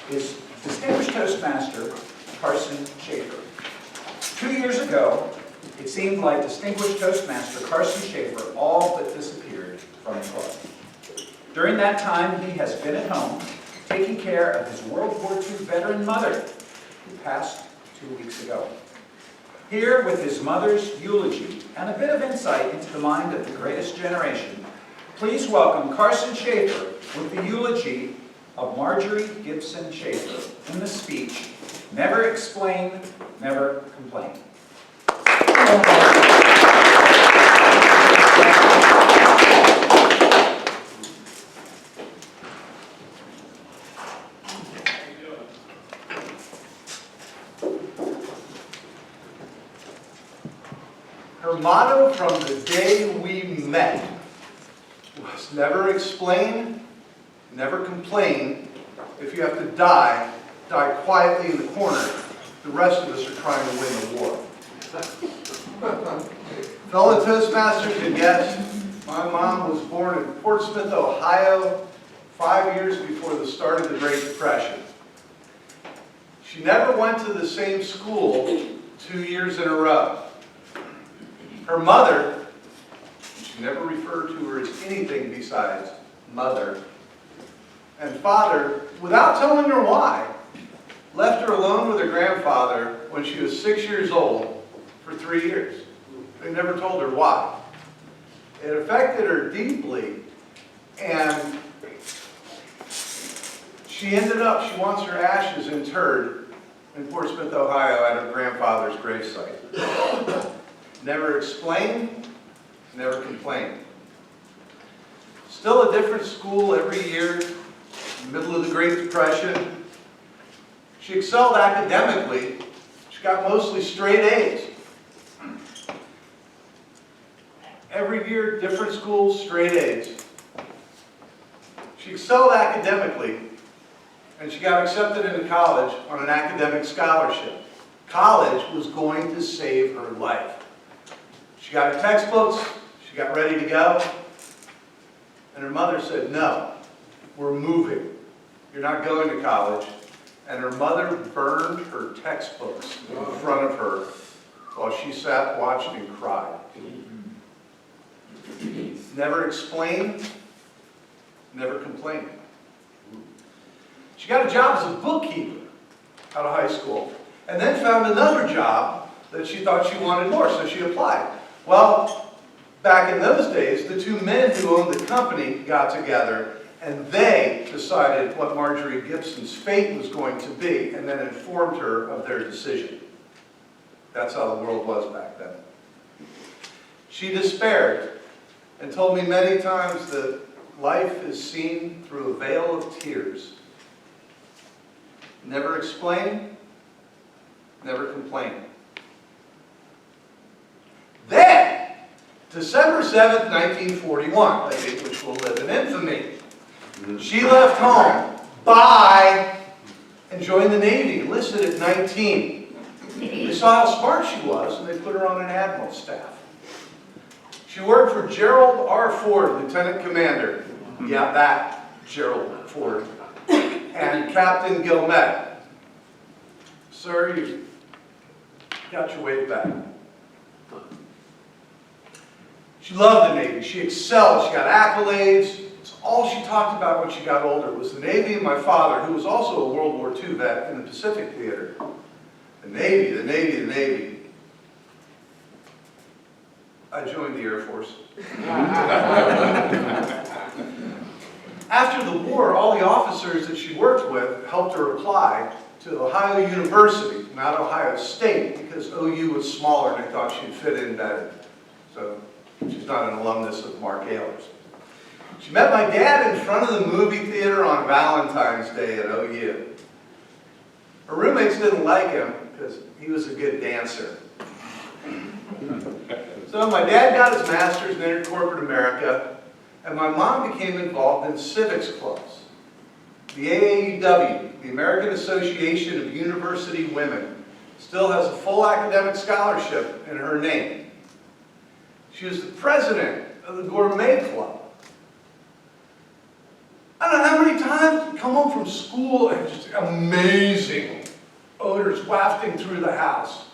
is Distinguished Toastmaster Carson Shaffer. 2 years ago, it seemed like Distinguished Toastmaster Carson Shaffer all but disappeared from the club. During that time, he has been at home, taking care of his World War II veteran mother, who passed 2 weeks ago. Here, with his mother's eulogy and a bit of insight into the mind of the greatest generation, please welcome Carson Shaffer with the eulogy of Marjorie Gibson Shaffer in the speech, "Never Explain, Never Complain." Her motto from the day we met was never explain, never complain. If you have to die, die quietly in the corner. The rest of us are trying to win the war. Fellow Toastmasters and guests, my mom was born in Portsmouth, Ohio, 5 years before the start of the Great Depression. She never went to the same school 2 years in a row. Her mother, she never referred to her as anything besides mother, and father, without telling her why, left her alone with her grandfather when she was 6 years old for 3 years. They never told her why. It affected her deeply, and she wants her ashes interred in Portsmouth, Ohio at her grandfather's gravesite. Never explain, never complain. Still a different school every year, in the middle of the Great Depression. She excelled academically. She got mostly straight A's. Every year, different schools, straight A's. She excelled academically, and she got accepted into college on an academic scholarship. College was going to save her life. She got her textbooks, she got ready to go, and her mother said, "No, we're moving. You're not going to college." And her mother burned her textbooks in front of her while she sat, watched, and cried. Never explained, never complained. She got a job as a bookkeeper out of high school, and then found another job that she thought she wanted more, so she applied. Well, back in those days, the two men who owned the company got together, and they decided what Marjorie Gibson's fate was going to be, and then informed her of their decision. That's how the world was back then. She despaired and told me many times that life is seen through a veil of tears. Never explain, never complain. Then, December 7th, 1941, a date which will live in infamy, she left home, bye, and joined the Navy, enlisted at 19. They saw how smart she was, and they put her on an admiral's staff. She worked for Gerald R. Ford, Lieutenant Commander. Yeah, that Gerald Ford. And Captain Gilmet. Sir, you got your weight back. She loved the Navy. She excelled. She got accolades. It's all she talked about when she got older was the Navy and my father, who was also a World War II vet in the Pacific Theater. The Navy, the Navy, the Navy. I joined the Air Force. After the war, all the officers that she worked with helped her apply to Ohio University, not Ohio State, because OU was smaller and they thought she'd fit in better. So she's not an alumnus of Mark Ayler's. She met my dad in front of the movie theater on Valentine's Day at OU. Her roommates didn't like him because he was a good dancer. So my dad got his master's and entered corporate America, and my mom became involved in civics clubs. The AAUW, the American Association of University Women, still has a full academic scholarship in her name. She was the president of the Gourmet Club. I don't know how many times would come home from school and just amazing odors wafting through the house.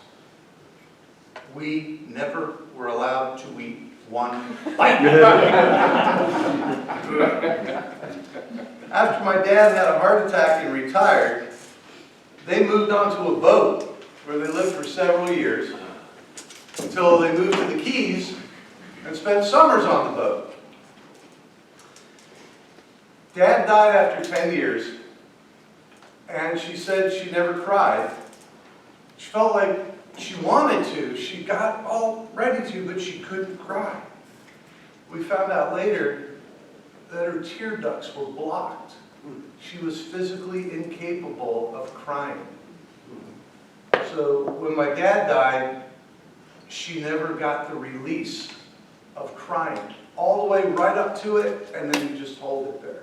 We never were allowed to eat one bite. After my dad had a heart attack and retired, they moved onto a boat where they lived for several years until they moved to the Keys and spent summers on the boat. Dad died after 10 years, and she said she never cried. She felt like she wanted to. She got all ready to, but she couldn't cry. We found out later that her tear ducts were blocked. She was physically incapable of crying. So when my dad died, she never got the release of crying. All the way right up to it, and then you just hold it there.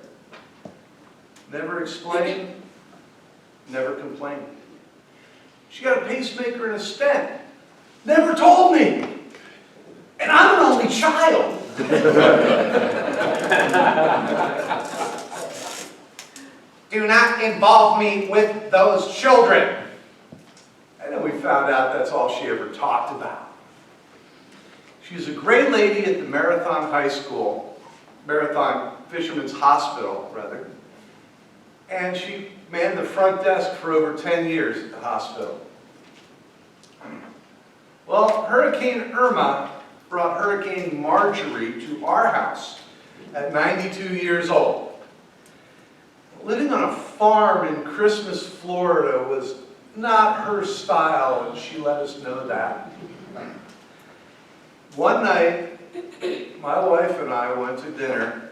Never explained, never complained. She got a pacemaker and a stent. Never told me. And I'm an only child. Do not involve me with those children. And then we found out that's all she ever talked about. She was a grade lady at the Marathon Fisherman's Hospital, rather. And she manned the front desk for over 10 years at the hospital. Well, Hurricane Irma brought Hurricane Marjorie to our house at 92 years old. Living on a farm in Christmas, Florida was not her style, and she let us know that. One night, my wife and I went to dinner.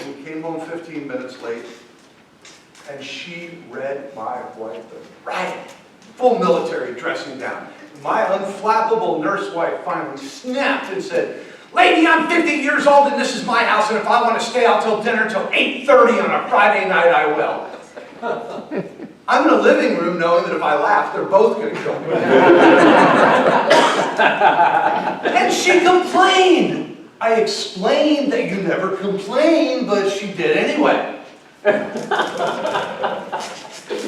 We came home 15 minutes late, and she read my wife the riot, full military dressing down. My unflappable nurse wife finally snapped and said, "Lady, I'm 50 years old and this is my house, and if I want to stay out till dinner till 8:30 on a Friday night, I will." I'm in the living room knowing that if I laugh, they're both going to kill me. And she complained. I explained that you never complain, but she did anyway.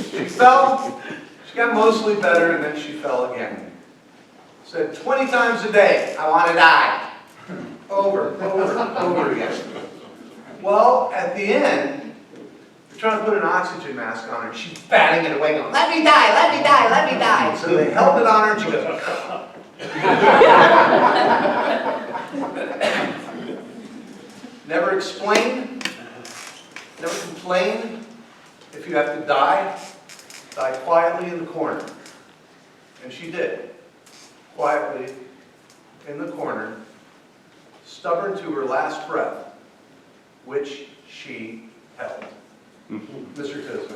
She fell. She got mostly better, and then she fell again. Said 20 times a day, "I want to die." Over again. Well, at the end, they're trying to put an oxygen mask on her, and she's batting it away, going, "Let me die, let me die, let me die." So they held it on her, and she goes, never explain, never complain. If you have to die, die quietly in the corner. And she did, quietly in the corner, stubborn to her last breath, which she held. Mr. Toastmaster.